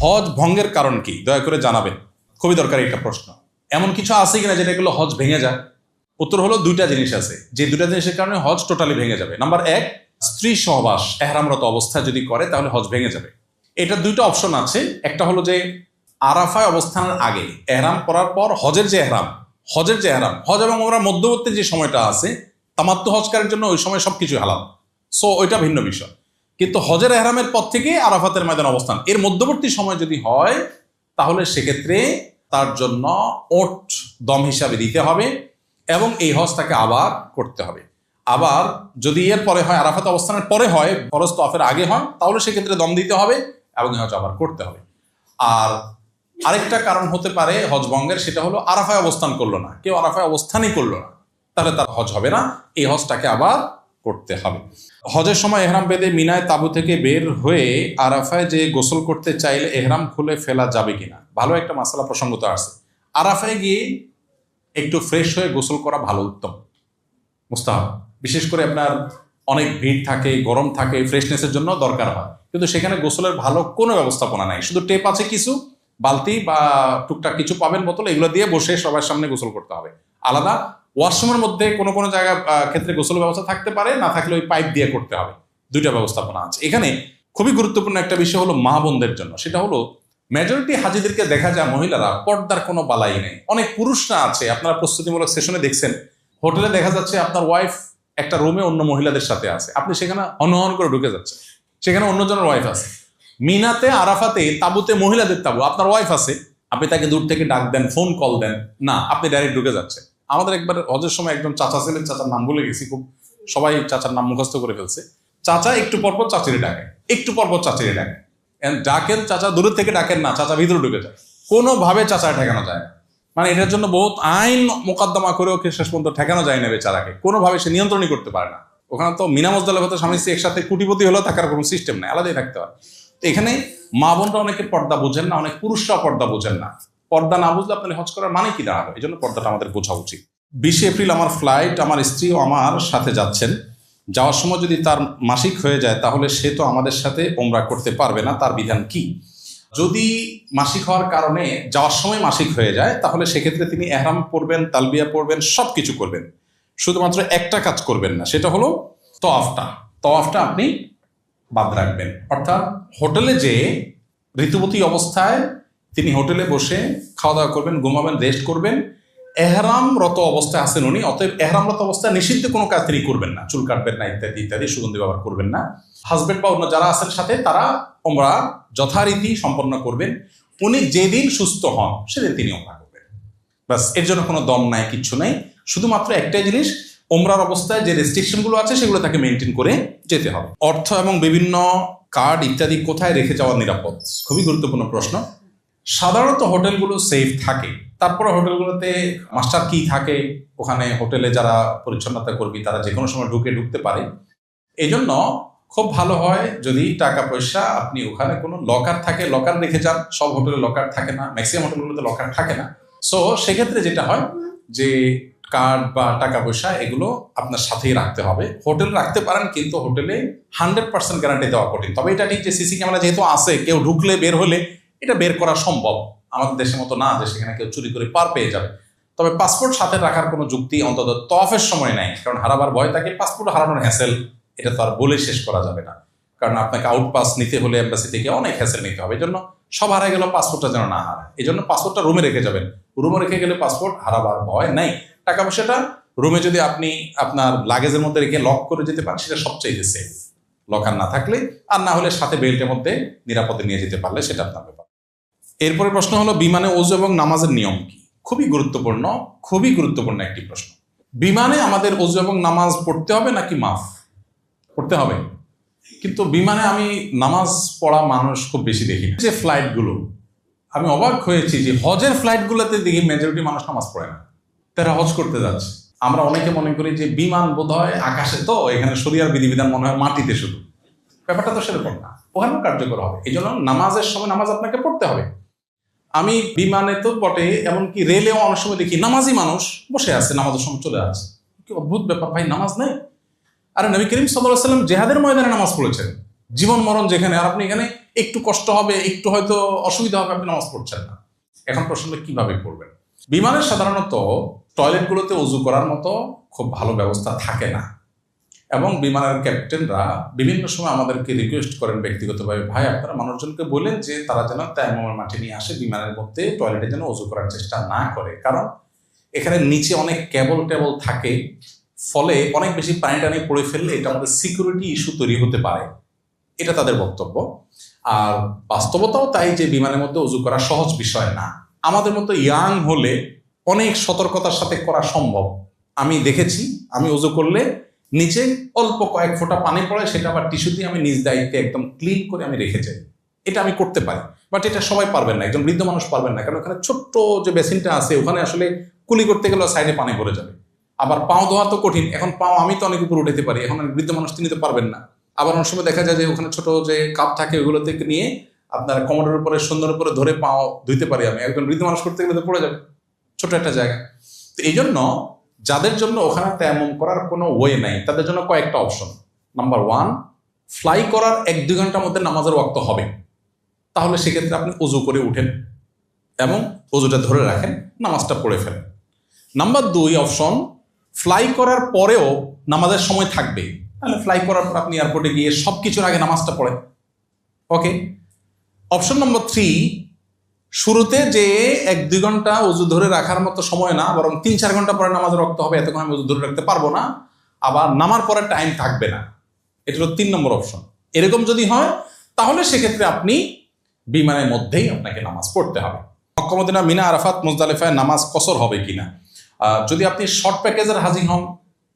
হজ ভঙ্গের কারণ কি দয়া করে জানাবেন, খুবই দরকারি একটা প্রশ্ন। এমন কিছু আছে কিনা যেটা এগুলো হজ ভেঙে যায়? উত্তর হলো দুইটা জিনিস আছে, যে দুইটা জিনিসের কারণে হজ টোটালি ভেঙে যাবে। নাম্বার এক, স্ত্রী সহবাস এহরামরত অবস্থায় যদি করে তাহলে হজ ভেঙে যাবে। এটা দুইটা অপশন আছে। একটা হলো যে আরাফায় অবস্থানের আগে এহরাম করার পর হজের যে এহরাম, হজ এবং ওমরার মধ্যবর্তী যে সময়টা আছে তামাত্তু হজকারের জন্য ওই সময় সবকিছু হালাল, সো ওইটা ভিন্ন বিষয়। কিন্তু হজের এহরামের পর থেকে আরাফাতের ময়দান অবস্থান এর মধ্যবর্তী সময় যদি হয় তাহলে সেক্ষেত্রে তার জন্য ওট দম হিসাবে দিতে হবে এবং এই হজ তাকে আবার করতে হবে। আবার যদি এর পরে হয়, আরাফাত অবস্থানের পরে হয়, ফরজ তওয়াফের আগে হয়, তাহলে সেক্ষেত্রে দম দিতে হবে এবং হজ আবার করতে হবে। আর আরেকটা কারণ হতে পারে হজ ভঙ্গের, সেটা হলো আরাফায় অবস্থান করলো না, কেউ আরাফায় অবস্থানই করলো না, তাহলে তার হজ হবে না, এই হজটাকে আবার করতে হবে। হজের সময় এহরাম বেঁধে মিনায় তাঁবু থেকে বের হয়ে আরাফায় যে গোসল করতে চাইলে এহরাম খুলে ফেলা যাবে কিনা? ভালো একটা মাসালা প্রসঙ্গ তো আসছে। আরাফায় গিয়ে একটু ফ্রেশ হয়ে গোসল করা ভালো, উত্তম, মুস্তাহাব। বিশেষ করে আপনার অনেক ভিড় থাকে, গরম থাকে, ফ্রেশনেসের জন্য দরকার হয়, কিন্তু সেখানে গোসলের ভালো কোনো ব্যবস্থাপনা নাই। শুধু টেপ আছে, কিছু বালতি বা টুকটাক কিছু পাবেন বোতল, এগুলো দিয়ে বসে সবার সামনে গোসল করতে হবে। আলাদা ওয়াশরুমের মধ্যে কোনো কোনো জায়গা ক্ষেত্রে গোসল ব্যবস্থা থাকতে পারে, না থাকলে ওই পাইপ দিয়ে করতে হবে। দুইটা ব্যবস্থাপনা আছে। এখানে খুবই গুরুত্বপূর্ণ একটা বিষয় হলো মা বোনদের জন্য, সেটা হলো মেজরিটি হাজিদেরকে দেখা যায় মহিলারা পর্দার কোনো বালাই নেই। অনেক পুরুষরা আছে, আপনারা প্রস্তুতিমূলক সেশনে দেখছেন, হোটেলে দেখা যাচ্ছে আপনার ওয়াইফ একটা রুমে অন্য মহিলাদের সাথে আছে, আপনি সেখানে অনহন করে ঢুকে যাচ্ছে, সেখানে অন্যজনের ওয়াইফ আছে। মিনাতে আরাফাতে তাঁবুতে মহিলাদের তাঁবু, আপনার ওয়াইফ আছে, আপনি তাকে দূর থেকে ডাক দেন, ফোন কল দেন না, আপনি ডাইরেক্ট ঢুকে যাচ্ছে। আমাদের একবার হজের সময় একজন চাচা ছিলেন, চাচার নাম ভুলে গেছি, খুব সবাই চাচার নাম মুখস্থ করে ফেলছে। চাচা একটু পরপর চাচিরে ডাকে, একটু পরপর চাচিরে ডাকে, ডাকেন চাচা, দূরের থেকে ডাকেন না, চাচা ভিতরে ঢুকে যায়, কোনোভাবে চাচায় ঠেকানো যায় না। মানে এটার জন্য বহুত আইন মোকদ্দমা করে ওকে শেষ পর্যন্ত ঠেকানো যায় না বেচারাকে, কোনোভাবে সে নিয়ন্ত্রণই করতে পারে না। ওখানে তো মিনা মুজদালিফাতে স্বামী স্ত্রী একসাথে কোটিপতি হলেও থাকার কোনো সিস্টেম নেই, আলাদাই থাকতে হয়। তো এখানে মা বোনরা অনেকে পর্দা বোঝেন না, অনেক পুরুষরা পর্দা বোঝেন না। পর্দা না বুঝলে আপনি হজ করার মানে কি দাঁড়াবে? এই জন্য পর্দাটা আমাদের বোঝা উচিত। 20 এপ্রিল আমার ফ্লাইট, আমার স্ত্রীও আমার সাথে যাচ্ছেন। যাওয়ার সময় যদি তার মাসিক হয়ে যায় তাহলে সে তো আমাদের সাথে ওমরা করতে পারবে না, তার বিধান কি? যদি মাসিক হওয়ার কারণে যাওয়ার সময় মাসিক হয়ে যায় তাহলে সেক্ষেত্রে তিনি এহরাম পড়বেন, তালবিয়া পড়বেন, সব কিছু করবেন, শুধুমাত্র একটা কাজ করবেন না, সেটা হলো তওয়াফটা আপনি বাদ রাখবেন। অর্থাৎ হোটেলে যে ঋতুবতী অবস্থায় তিনি হোটেলে বসে খাওয়া দাওয়া করবেন, ঘুমাবেন, রেস্ট করবেন, এহরামরত অবস্থায় আছেন উনি, অতএব এহরামরত অবস্থায় নিষিদ্ধ কোনো কাজ তিনি করবেন না, চুল কাটবেন না, ইত্যাদি ইত্যাদি, সুগন্ধি ব্যবহার করবেন না। হাজবেন্ড বা অন্য যারা আছেন সাথে তারা ওমরা যথারীতি সম্পন্ন করবেন। উনি যেদিন সুস্থ হন সেদিন তিনি ওমরা করবেন, বাস। এর জন্য কোনো দম নাই, কিচ্ছু নাই, শুধুমাত্র একটাই জিনিস, ওমরার অবস্থায় যে রেস্ট্রিকশনগুলো আছে সেগুলো তাকে মেনটেন করে যেতে হবে। অর্থ এবং বিভিন্ন কার্ড ইত্যাদি কোথায় রেখে যাওয়া নিরাপদ? খুবই গুরুত্বপূর্ণ প্রশ্ন। সাধারণত হোটেলগুলো সেফ থাকে, তারপরে হোটেলগুলোতে মাস্টার কি থাকে, ওখানে হোটেলে যারা পরিচ্ছন্নতা কর্মী তারা যে কোনো সময় ঢুকতে পারে। এই জন্য খুব ভালো হয় যদি টাকা পয়সা আপনি ওখানে কোনো লকার থাকে, লকার রেখে যান। সব হোটেলে লকার থাকে না, ম্যাক্সিমাম হোটেলগুলোতে লকার থাকে না। সো সেক্ষেত্রে যেটা হয় যে কার্ড বা টাকা পয়সা এগুলো আপনার সাথেই রাখতে হবে। হোটেল রাখতে পারেন, কিন্তু হোটেলে 100% গ্যারান্টি দেওয়া কঠিন। তবে এটা ঠিক যে সিসি ক্যামেরা যেহেতু আছে, কেউ ঢুকলে বের হলে এটা বের করা সম্ভব। আমাদের দেশের মতো না যে সেখানে কেউ চুরি করে পার পেয়ে যাবে। তবে পাসপোর্ট সাথে রাখার কোনো যুক্তি অন্তত তওয়াফের সময় নাই, কারণ হারাবার ভয় থাকে। পাসপোর্ট হারানোর হ্যাসেল এটা তো আর বলে শেষ করা যাবে না, কারণ আপনাকে আউটপাস নিতে হলে এম্বাসি থেকে অনেক হ্যাসেল নিতে হবে। এই জন্য সব হারাই গেল, পাসপোর্টটা যেন না হারায়, এই জন্য পাসপোর্টটা রুমে রেখে যাবেন। রুমে রেখে গেলে পাসপোর্ট হারাবার ভয় নাই। টাকা পয়সাটা রুমে যদি আপনি আপনার লাগেজের মধ্যে রেখে লক করে যেতে পারেন সেটা সবচেয়ে সেফ, লকার না থাকলে। আর না হলে সাথে বেল্টের মধ্যে নিরাপদে নিয়ে যেতে পারলে সেটা আপনার ব্যাপার। এরপরে প্রশ্ন হলো বিমানে ওযু এবং নামাজের নিয়ম কি? খুবই গুরুত্বপূর্ণ একটি প্রশ্ন। বিমানে আমাদের ওযু এবং নামাজ পড়তে হবে নাকি মাফ? পড়তে হবে, কিন্তু বিমানে আমি নামাজ পড়া মানুষ খুব বেশি দেখি না। যে ফ্লাইটগুলো, আমি অবাক হয়েছি যে হজের ফ্লাইটগুলোতে দেখি মেজরিটি মানুষ নামাজ পড়ে না, তারা হজ করতে যাচ্ছে। আমরা অনেকে মনে করি যে বিমান বোধ হয় আকাশে, তো এখানে শরিয়ার বিধিবিধান মনে হয় মাটিতে শুধু। ব্যাপারটা তো সেরকম না, ওখানেও কার্যকর হবে। এই জন্য নামাজের সময় নামাজ আপনাকে পড়তে হবে। আমি বিমানে তো বটে, এমনকি রেলেও অনেক সময় দেখি নামাজি মানুষ বসে আছে, নামাজের সময় চলে আসছে। কি অদ্ভুত ব্যাপার ভাই, নামাজ নেই? আরে নবী করিম সাল্লাল্লাহু আলাইহি ওয়াসাল্লাম জিহাদের ময়দানে নামাজ পড়েছেন, জীবন মরণ যেখানে, আর আপনি এখানে একটু কষ্ট হবে, একটু হয়তো অসুবিধা হবে, আপনি নামাজ পড়ছেন না। এখন প্রশ্ন হলো কিভাবে করবেন। বিমানের সাধারণত টয়লেটগুলোতে উজু করার মতো খুব ভালো ব্যবস্থা থাকে না, এবং বিমানের ক্যাপ্টেনরা বিভিন্ন সময় আমাদেরকে রিকোয়েস্ট করেন ব্যক্তিগতভাবে, ভাই আপনারা মানুষজনকে বলেন যে তারা যেন তায়াম্মুমের মাঠে নিয়ে আসে, বিমানের মধ্যে টয়লেটে যেন উজু করার চেষ্টা না করে, কারণ এখানে নিচে অনেক কেবল টেবল থাকে, ফলে অনেক বেশি পানি টানি পড়ে ফেললে এটা আমাদের সিকিউরিটি ইস্যু তৈরি হতে পারে। এটা তাদের বক্তব্য। আর বাস্তবতাও তাই যে বিমানের মধ্যে উজু করা সহজ বিষয় না। আমাদের মতো ইয়াং হলে অনেক সতর্কতার সাথে করা সম্ভব। আমি দেখেছি, আমি উজু করলে নিচে অল্প কয়েক ফোঁটা পানি পড়ে, সেটা আবার টিস্যু দিয়ে আমি নিজ দায়িত্বে একদম ক্লিন করে আমি রেখে যাই। এটা আমি করতে পারি, বাট এটা সবাই পারবেন না, একজন বৃদ্ধ মানুষ পারবেন না, কারণ ওখানে ছোট্ট যে বেসিনটা আছে ওখানে আসলে কুলি করতে গেলে সাইডে পানি পড়ে যাবে। আবার পাও ধোয়া তো কঠিন, এখন পাও আমি তো অনেক উপর উঠাতে পারি, এখন বৃদ্ধ মানুষ তিনি তো পারবেন না। আবার অনেক সময় দেখা যায় যে ওখানে ছোট যে কাপ থাকে ওইগুলো থেকে নিয়ে আপনার কোমরের উপরে সুন্দর উপরে ধরে পাও ধুইতে পারি আমি, একজন বৃদ্ধ মানুষ করতে গেলে তো পড়ে যাবে, ছোট একটা জায়গা। তো এই জন্য যাদের জন্য ওখানে তায়াম্মুম করার কোনো ওয়ে নাই, তাদের জন্য কয়েকটা অপশন। নাম্বার 1, ফ্লাই করার 1-2 ঘন্টার মধ্যে নামাজের ওয়াক্ত হবে, তাহলে সেক্ষেত্রে আপনি উজু করে উঠেন এবং উজুটা ধরে রাখেন, নামাজটা পড়ে ফেলেন। নাম্বার 2 অপশন, ফ্লাই করার পরেও নামাজের সময় থাকবে, তাহলে ফ্লাই করার পর আপনি এয়ারপোর্টে গিয়ে সব কিছুর আগে নামাজটা পড়েন। ওকে। অপশন নম্বর 3, শুরুতে যে 1-2 ঘন্টা উজু ধরে রাখার মতো সময় না, বরং 3-4 ঘন্টা পরে নামাজের রক্ত হবে, এতক্ষণ আমি উজু ধরে রাখতে পারবো না, আবার নামার পরে টাইম থাকবে না। এটা হলো 3 নম্বর অপশন। এরকম যদি হয় তাহলে সেক্ষেত্রে আপনি বিমানের মধ্যেই আপনাকে নামাজ পড়তে হবে। মক্কা মদিনা, মিনা, আরাফাত, মুজদালিফায় নামাজ কসর হবে কিনা। যদি আপনি শর্ট প্যাকেজের হাজি হন,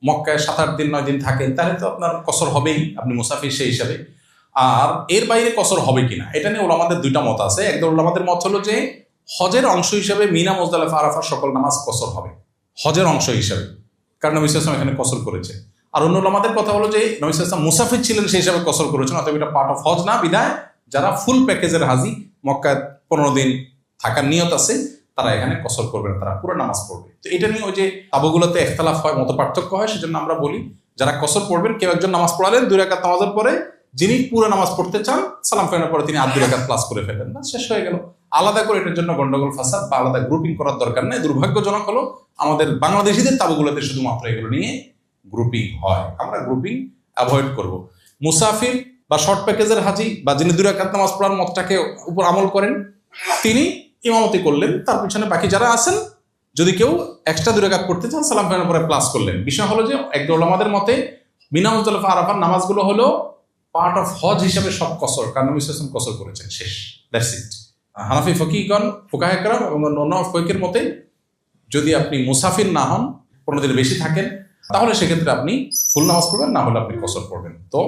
মক্কায় 7-8 দিন 9 দিন থাকেন, তাহলে তো আপনার কসর হবেই, আপনি মুসাফির সেই হিসাবে। আর এর বাইরে কসর হবে কিনা এটা নিয়ে ওলামাদের 2টা মত আছে। একদল ওলামাদের মত হলো যে হজের অংশ হিসাবে মিনা, মুজদালিফা, আরাফার সকল নামাজ কসর হবে হজের অংশ হিসাবে, কারণ নবী সাল্লাল্লাহু আলাইহি ওয়াসাল্লাম এখানে কসর করেছে। আর অন্য ওলামাদের কথা হলো যে নবী সাল্লাল্লাহু আলাইহি ওয়াসাল্লাম মুসাফির ছিলেন সেই হিসাবে কসর করেছেন, অতএব এটা পার্ট অফ হজ না, বিধায় যারা ফুল প্যাকেজের হাজি, মক্কায় 15 দিন থাকার নিয়ত আছে, তারা এখানে কসর করবেন, তারা পুরো নামাজ পড়বে। তো এটা নিয়ে ওই যে তাবুগুলোতে ইখতিলাফ হয়, মত পার্থক্য হয়, সেজন্য আমরা বলি যারা কসর পড়বেন, কেউ একজন নামাজ পড়ালেন 2 রাকাত নামাজের পরে, যিনি পুরো নামাজ পড়তে চান সালাম ফেরানোর পরে তিনি 2 রাকাত ক্লাস করে ফেলেন, না শেষ হয়ে গেল। আলাদা করে এটার জন্য গন্ডগোল ফাসাদ বা আলাদা গ্রুপিং করার দরকার নেই। দুর্ভাগ্যজনক হলো আমাদের বাংলাদেশিদের তাবুগুলোতে শুধুমাত্র এগুলো নিয়ে গ্রুপিং হয়, আমরা গ্রুপিং অ্যাভয়েড করব। মুসাফির বা শর্ট প্যাকেজের হাজি বা যিনি 2 রাকাত নামাজ পড়ার মতটাকে উপর আমল করেন, তিনি ইমামতি করলেন, তার পিছনে বাকি যারা আছেন যদি কেউ এক্সট্রা 2 রাকাত পড়তে চান সালাম ফেরানোর পরে প্লাস করলেন। বিষয় হলো যে একদল ওলামাদের মতে মিনা, মুজদালিফা, আরাফার নামাজগুলো হলো পার্ট অফ হজ হিসাবে সব কসর, কারণ নবী সাল্লাল্লাহু আলাইহি ওয়াসাল্লাম কসর করেছেন, শেষ, দ্যাটস ইট। হানাফি ফকিহগণ, ফুকাহে কেরাম এবং অন্য ফকিহের মতে যদি আপনি মুসাফির না হন, 15 দিনের বেশি থাকেন, তাহলে সেক্ষেত্রে আপনি ফুল নামাজ পড়বেন, না হলে আপনি কসর পড়বেন। তো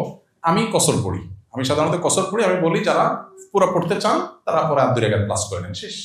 আমি কসর পড়ি, আমি সাধারণত কসর পড়ি। আমি বলি যারা পুরো পড়তে চান তারা পরে 2 রাকাত প্লাস করে নেন, শেষ।